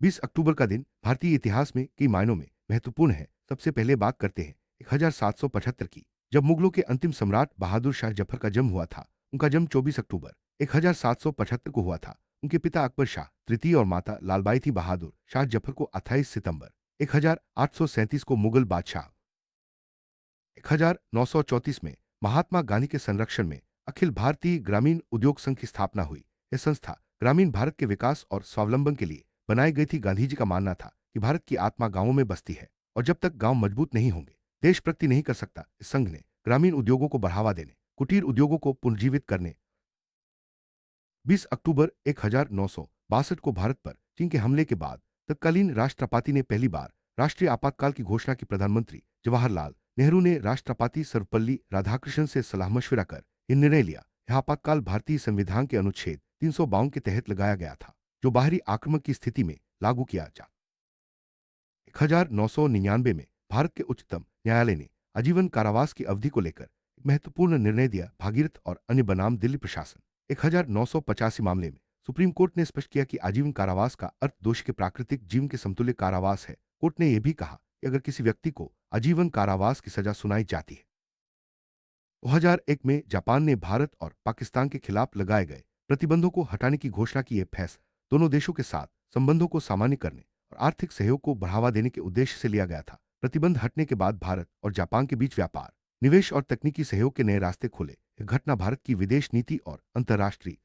20 अक्टूबर का दिन भारतीय इतिहास में कई मायनों में महत्वपूर्ण है। सबसे पहले बात करते हैं 1775 की, जब मुगलों के अंतिम सम्राट बहादुर शाह जफर का जन्म हुआ था। उनका जन्म 24 अक्टूबर 1775 को हुआ था। उनके पिता अकबर शाह तृतीय और माता लालबाई थी बहादुर शाह जफर को 28 सितंबर 1837 को मुगल बादशाह 1934 में महात्मा गांधी के संरक्षण में अखिल भारतीय ग्रामीण उद्योग संघ की स्थापना हुई। यह संस्था ग्रामीण भारत के विकास और स्वावलंबन के लिए बनाई गई थी। गांधी जी का मानना था कि भारत की आत्मा गांवों में बसती है और जब तक गांव मजबूत नहीं होंगे देश प्रगति नहीं कर सकता। इस संघ ने ग्रामीण उद्योगों को बढ़ावा देने, कुटीर उद्योगों को पुनर्जीवित करने 20 अक्टूबर 1962 को भारत पर चीन के हमले के बाद तत्कालीन राष्ट्रपति ने पहली बार राष्ट्रीय आपातकाल की घोषणा की। प्रधानमंत्री जवाहरलाल नेहरू ने राष्ट्रपति सर्वपल्ली राधाकृष्णन से सलाह मशविरा कर यह निर्णय लिया। यह आपातकाल भारतीय संविधान के अनुच्छेद 352 के तहत लगाया गया था, जो बाहरी आक्रमण की स्थिति में लागू किया जा। 1999 में भारत के उच्चतम न्यायालय ने आजीवन कारावास की अवधि को लेकर एक महत्वपूर्ण निर्णय दिया। भागीरथ और अन्य बनाम दिल्ली प्रशासन 1985 मामले में सुप्रीम कोर्ट ने स्पष्ट किया कि आजीवन कारावास का अर्थ दोषी के प्राकृतिक जीवन के समतुल्य कारावास है। कोर्ट ने यह भी कहा कि अगर किसी व्यक्ति को आजीवन कारावास की सजा सुनाई जाती है। 2001 में जापान ने भारत और पाकिस्तान के खिलाफ लगाए गए प्रतिबंधों को हटाने की घोषणा की। यह फैसला दोनों देशों के साथ संबंधों को सामान्य करने और आर्थिक सहयोग को बढ़ावा देने के उद्देश्य से लिया गया था। प्रतिबंध हटने के बाद भारत और जापान के बीच व्यापार, निवेश और तकनीकी सहयोग के नए रास्ते खुले। यह घटना भारत की विदेश नीति और अंतर्राष्ट्रीय